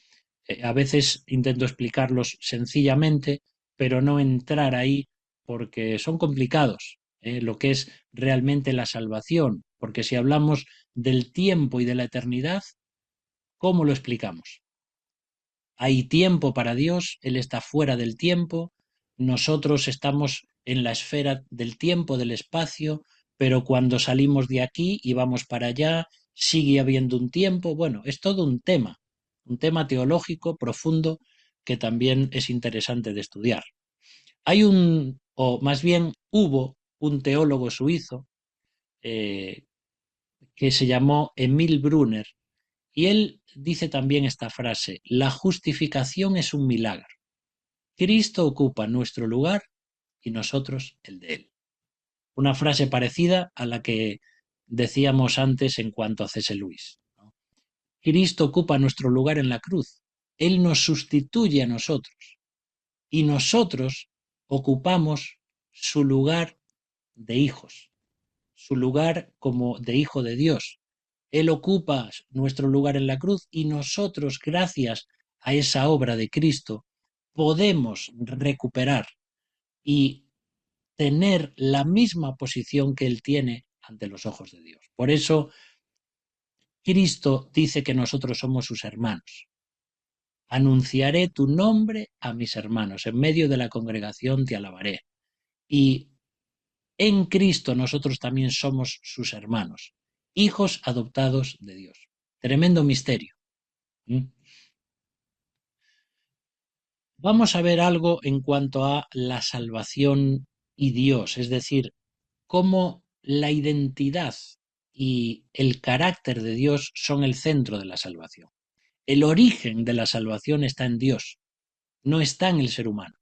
a veces intento explicarlos sencillamente, pero no entrar ahí porque son complicados, lo que es realmente la salvación, porque si hablamos del tiempo y de la eternidad, ¿cómo lo explicamos? Hay tiempo para Dios, Él está fuera del tiempo, nosotros estamos en la esfera del tiempo, del espacio, pero cuando salimos de aquí y vamos para allá, sigue habiendo un tiempo. Bueno, es todo un tema teológico profundo que también es interesante de estudiar. Hay o más bien hubo un teólogo suizo eh, que se llamó Emil Brunner, y él dice también esta frase: la justificación es un milagro. Cristo ocupa nuestro lugar y nosotros el de él. Una frase parecida a la que decíamos antes en cuanto a C.S. Lewis, ¿no? Cristo ocupa nuestro lugar en la cruz. Él nos sustituye a nosotros y nosotros ocupamos su lugar de hijos, su lugar como de hijo de Dios. Él ocupa nuestro lugar en la cruz y nosotros, gracias a esa obra de Cristo, podemos recuperar y tener la misma posición que Él tiene ante los ojos de Dios. Por eso Cristo dice que nosotros somos sus hermanos. Anunciaré tu nombre a mis hermanos, en medio de la congregación te alabaré. Y en Cristo nosotros también somos sus hermanos, hijos adoptados de Dios. Tremendo misterio. ¿Mm? Vamos a ver algo en cuanto a la salvación y Dios, es decir, cómo la identidad y el carácter de Dios son el centro de la salvación. El origen de la salvación está en Dios, no está en el ser humano.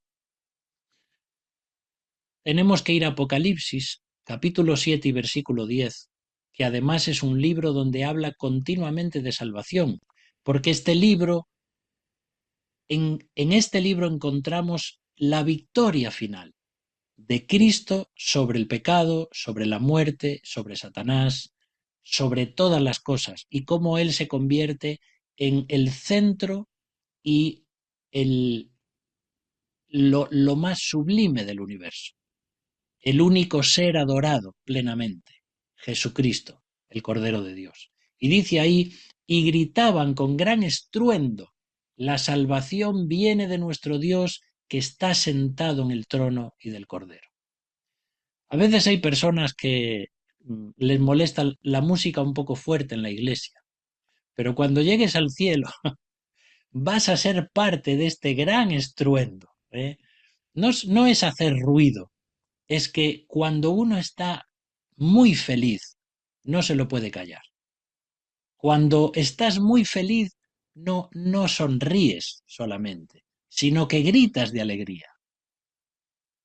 Tenemos que ir a Apocalipsis, capítulo 7 y versículo 10, que además es un libro donde habla continuamente de salvación, porque en este libro encontramos la victoria final de Cristo sobre el pecado, sobre la muerte, sobre Satanás, sobre todas las cosas, y cómo Él se convierte en el centro y lo más sublime del universo, el único ser adorado plenamente, Jesucristo, el Cordero de Dios. Y dice ahí: y gritaban con gran estruendo: la salvación viene de nuestro Dios que está sentado en el trono y del Cordero. A veces hay personas que les molesta la música un poco fuerte en la iglesia, pero cuando llegues al cielo vas a ser parte de este gran estruendo, ¿eh? No es hacer ruido, es que cuando uno está muy feliz, no se lo puede callar. Cuando estás muy feliz, no sonríes solamente, sino que gritas de alegría.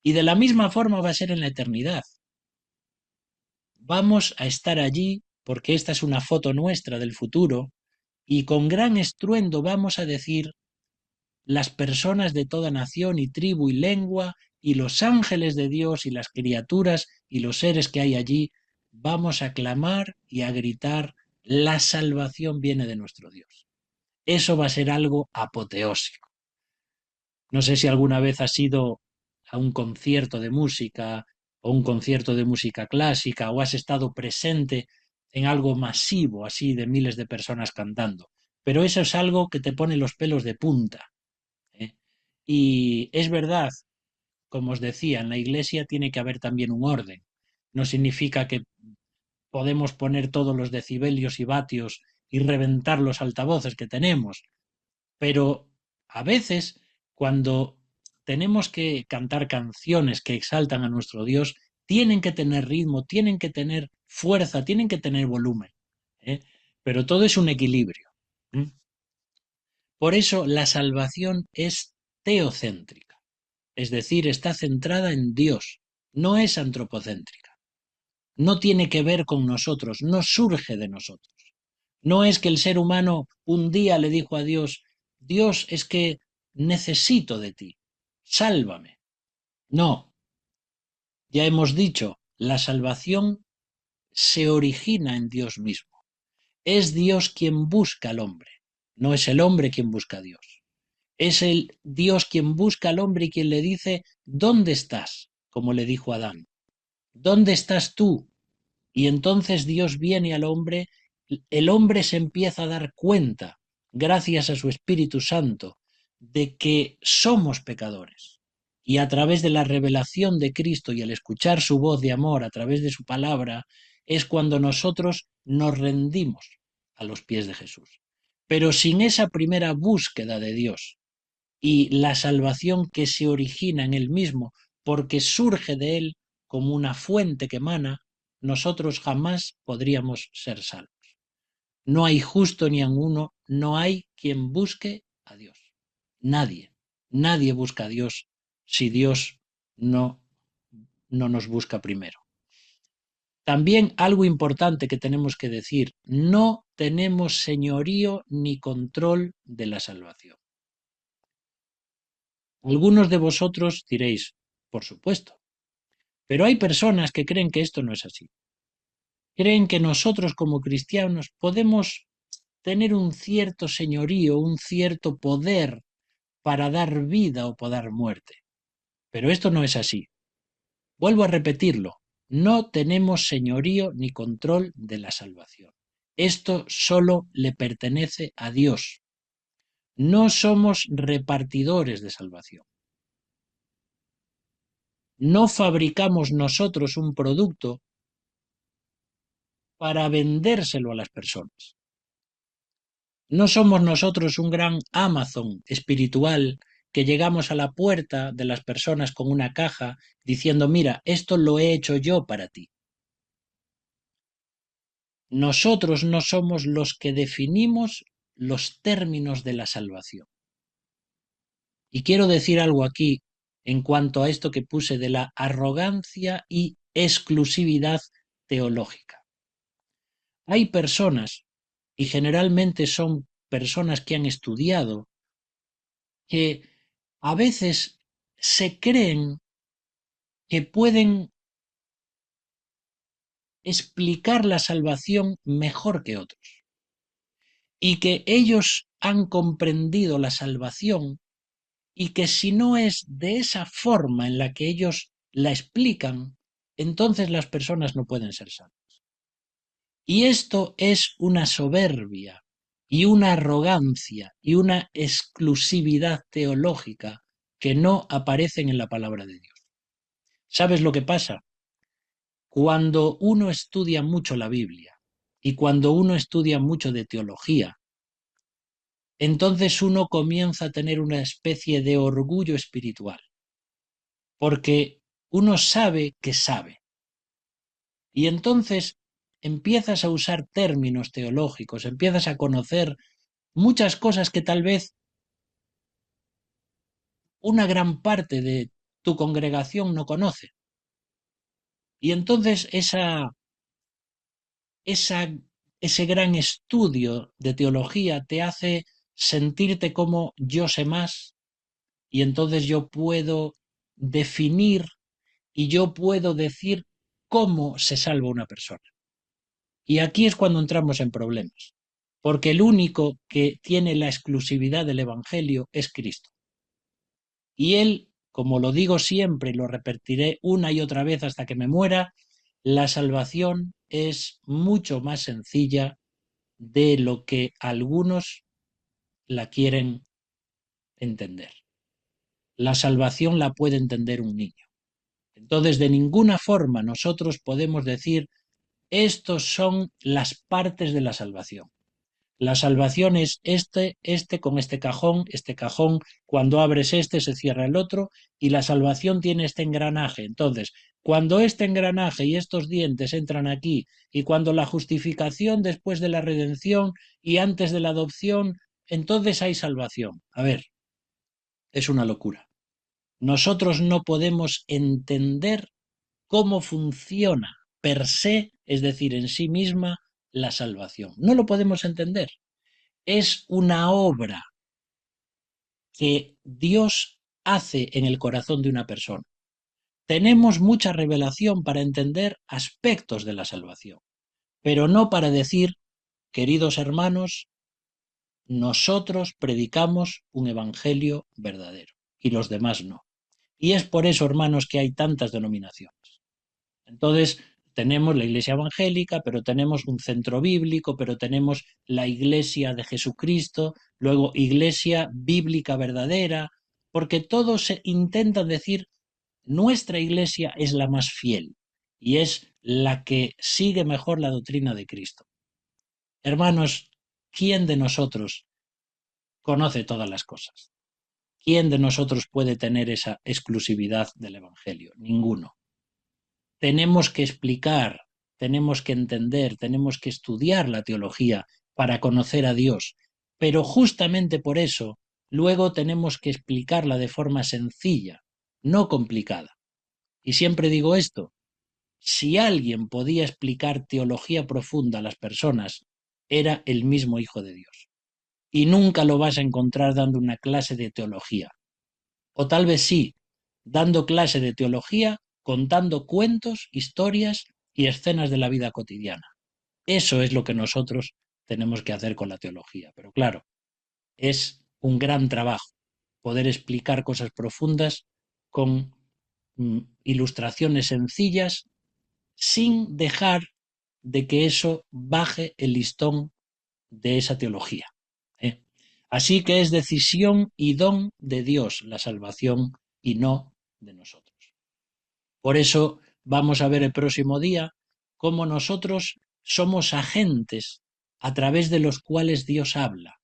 Y de la misma forma va a ser en la eternidad. Vamos a estar allí porque esta es una foto nuestra del futuro y con gran estruendo vamos a decir: las personas de toda nación y tribu y lengua y los ángeles de Dios y las criaturas y los seres que hay allí, vamos a clamar y a gritar: la salvación viene de nuestro Dios. Eso va a ser algo apoteósico. No sé si alguna vez has ido a un concierto de música o un concierto de música clásica o has estado presente en algo masivo, así de miles de personas cantando, pero eso es algo que te pone los pelos de punta, ¿eh? Y es verdad, como os decía, en la iglesia tiene que haber también un orden. No significa que podemos poner todos los decibelios y vatios y reventar los altavoces que tenemos, pero a veces cuando tenemos que cantar canciones que exaltan a nuestro Dios, tienen que tener ritmo, tienen que tener fuerza, tienen que tener volumen, ¿eh? Pero todo es un equilibrio. ¿Mm? Por eso la salvación es teocéntrica, es decir, está centrada en Dios, no es antropocéntrica, no tiene que ver con nosotros, no surge de nosotros. No es que el ser humano un día le dijo a Dios, Dios, es que necesito de ti, sálvame. No, ya hemos dicho, la salvación se origina en Dios mismo. Es Dios quien busca al hombre, no es el hombre quien busca a Dios. Es el Dios quien busca al hombre y quien le dice, ¿dónde estás? Como le dijo a Adán. ¿Dónde estás tú? Y entonces Dios viene al hombre, el hombre se empieza a dar cuenta, gracias a su Espíritu Santo, de que somos pecadores. Y a través de la revelación de Cristo y al escuchar su voz de amor a través de su palabra, es cuando nosotros nos rendimos a los pies de Jesús. Pero sin esa primera búsqueda de Dios y la salvación que se origina en Él mismo, porque surge de Él como una fuente que emana, nosotros jamás podríamos ser salvos. No hay justo ni en uno, no hay quien busque a Dios. Nadie, nadie busca a Dios si Dios no, no nos busca primero. También algo importante que tenemos que decir, no tenemos señorío ni control de la salvación. Algunos de vosotros diréis, por supuesto, pero hay personas que creen que esto no es así. Creen que nosotros como cristianos podemos tener un cierto señorío, un cierto poder para dar vida o para dar muerte. Pero esto no es así. Vuelvo a repetirlo, no tenemos señorío ni control de la salvación. Esto solo le pertenece a Dios. No somos repartidores de salvación. No fabricamos nosotros un producto para vendérselo a las personas. No somos nosotros un gran Amazon espiritual que llegamos a la puerta de las personas con una caja diciendo, mira, esto lo he hecho yo para ti. Nosotros no somos los que definimos los términos de la salvación. Y quiero decir algo aquí en cuanto a esto que puse de la arrogancia y exclusividad teológica. Hay personas, y generalmente son personas que han estudiado, que a veces se creen que pueden explicar la salvación mejor que otros y que ellos han comprendido la salvación y que si no es de esa forma en la que ellos la explican, entonces las personas no pueden ser salvas. Y esto es una soberbia y una arrogancia y una exclusividad teológica que no aparecen en la palabra de Dios. ¿Sabes lo que pasa? Cuando uno estudia mucho la Biblia y cuando uno estudia mucho de teología, entonces uno comienza a tener una especie de orgullo espiritual, porque uno sabe que sabe. Y entonces empiezas a usar términos teológicos, empiezas a conocer muchas cosas que tal vez una gran parte de tu congregación no conoce. Y entonces esa, ese gran estudio de teología te hace sentirte como yo sé más y entonces yo puedo definir y yo puedo decir cómo se salva una persona. Y aquí es cuando entramos en problemas, porque el único que tiene la exclusividad del Evangelio es Cristo. Y Él, como lo digo siempre y lo repetiré una y otra vez hasta que me muera, la salvación es mucho más sencilla de lo que algunos la quieren entender. La salvación la puede entender un niño. Entonces, de ninguna forma nosotros podemos decir, estos son las partes de la salvación. La salvación es este con este cajón, cuando abres este se cierra el otro y la salvación tiene este engranaje. Entonces, cuando este engranaje y estos dientes entran aquí y cuando la justificación después de la redención y antes de la adopción, entonces hay salvación. A ver, es una locura. Nosotros no podemos entender cómo funciona per se, es decir, en sí misma, la salvación. No lo podemos entender. Es una obra que Dios hace en el corazón de una persona. Tenemos mucha revelación para entender aspectos de la salvación, pero no para decir, queridos hermanos, nosotros predicamos un evangelio verdadero y los demás no. Y es por eso, hermanos, que hay tantas denominaciones. Entonces, tenemos la iglesia evangélica, pero tenemos un centro bíblico, pero tenemos la iglesia de Jesucristo, luego iglesia bíblica verdadera, porque todos se intentan decir, nuestra iglesia es la más fiel y es la que sigue mejor la doctrina de Cristo. Hermanos, ¿quién de nosotros conoce todas las cosas? ¿Quién de nosotros puede tener esa exclusividad del Evangelio? Ninguno. Tenemos que explicar, tenemos que entender, tenemos que estudiar la teología para conocer a Dios, pero justamente por eso luego tenemos que explicarla de forma sencilla, no complicada. Y siempre digo esto, si alguien podía explicar teología profunda a las personas, era el mismo Hijo de Dios. Y nunca lo vas a encontrar dando una clase de teología. O tal vez sí, dando clase de teología, contando cuentos, historias y escenas de la vida cotidiana. Eso es lo que nosotros tenemos que hacer con la teología. Pero claro, es un gran trabajo poder explicar cosas profundas con ilustraciones sencillas sin dejar de que eso baje el listón de esa teología. ¿eh? Así que es decisión y don de Dios la salvación y no de nosotros. Por eso vamos a ver el próximo día cómo nosotros somos agentes a través de los cuales Dios habla,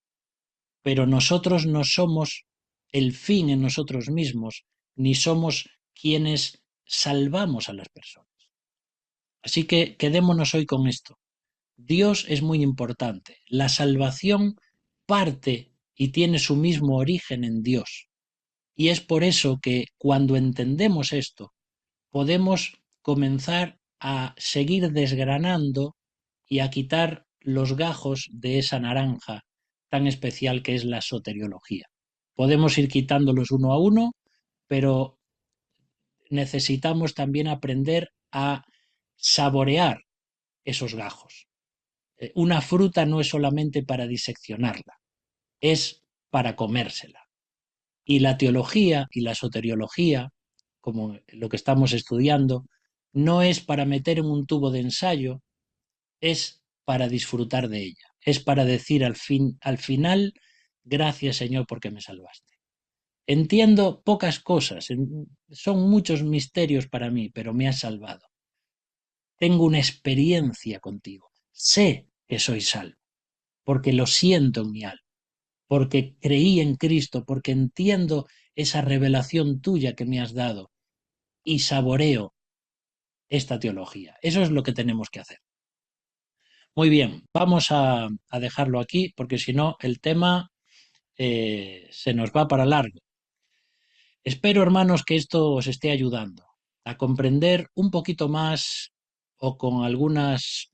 pero nosotros no somos el fin en nosotros mismos, ni somos quienes salvamos a las personas. Así que quedémonos hoy con esto. Dios es muy importante. La salvación parte y tiene su mismo origen en Dios. Y es por eso que cuando entendemos esto, podemos comenzar a seguir desgranando y a quitar los gajos de esa naranja tan especial que es la soteriología. Podemos ir quitándolos uno a uno, pero necesitamos también aprender a saborear esos gajos. Una fruta no es solamente para diseccionarla, es para comérsela. Y la teología y la soteriología, como lo que estamos estudiando, no es para meter en un tubo de ensayo, es para disfrutar de ella, es para decir al final, gracias Señor porque me salvaste. Entiendo pocas cosas, son muchos misterios para mí, pero me has salvado. Tengo una experiencia contigo, sé que soy salvo, porque lo siento en mi alma, porque creí en Cristo, porque entiendo esa revelación tuya que me has dado y saboreo esta teología. Eso es lo que tenemos que hacer. Muy bien, vamos a dejarlo aquí porque si no el tema se nos va para largo. Espero, hermanos, que esto os esté ayudando a comprender un poquito más o con algunas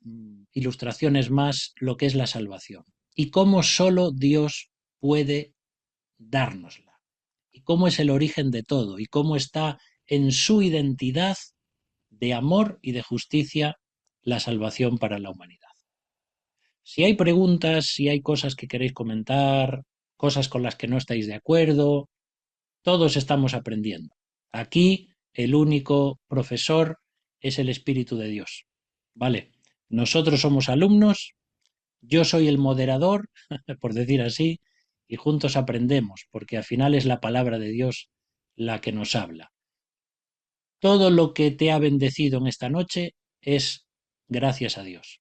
ilustraciones más lo que es la salvación y cómo solo Dios puede dárnosla y cómo es el origen de todo y cómo está en su identidad de amor y de justicia la salvación para la humanidad. Si hay preguntas, si hay cosas que queréis comentar, cosas con las que no estáis de acuerdo, todos estamos aprendiendo. Aquí el único profesor es el Espíritu de Dios. ¿Vale? Nosotros somos alumnos, yo soy el moderador, por decir así, y juntos aprendemos, porque al final es la palabra de Dios la que nos habla. Todo lo que te ha bendecido en esta noche es gracias a Dios.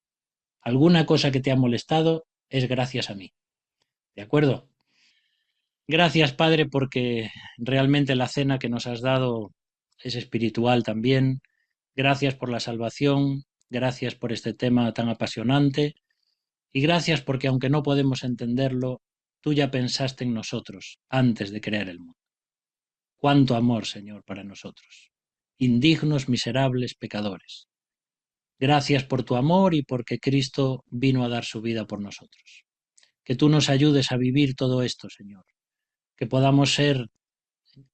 Alguna cosa que te ha molestado es gracias a mí. ¿De acuerdo? Gracias, Padre, porque realmente la cena que nos has dado es espiritual también. Gracias por la salvación, gracias por este tema tan apasionante y gracias porque aunque no podemos entenderlo, tú ya pensaste en nosotros antes de crear el mundo. Cuánto amor, Señor, para nosotros, indignos, miserables, pecadores. Gracias por tu amor y porque Cristo vino a dar su vida por nosotros. Que tú nos ayudes a vivir todo esto, Señor. Que podamos ser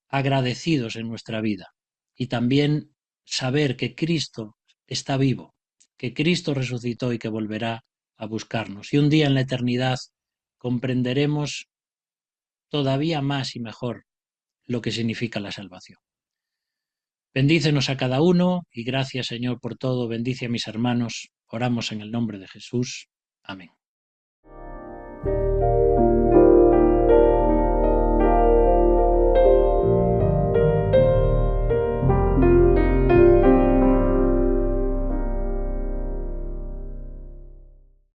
agradecidos en nuestra vida y también saber que Cristo está vivo, que Cristo resucitó y que volverá a buscarnos. Y un día en la eternidad comprenderemos todavía más y mejor lo que significa la salvación. Bendícenos a cada uno y gracias, Señor, por todo. Bendice a mis hermanos. Oramos en el nombre de Jesús. Amén.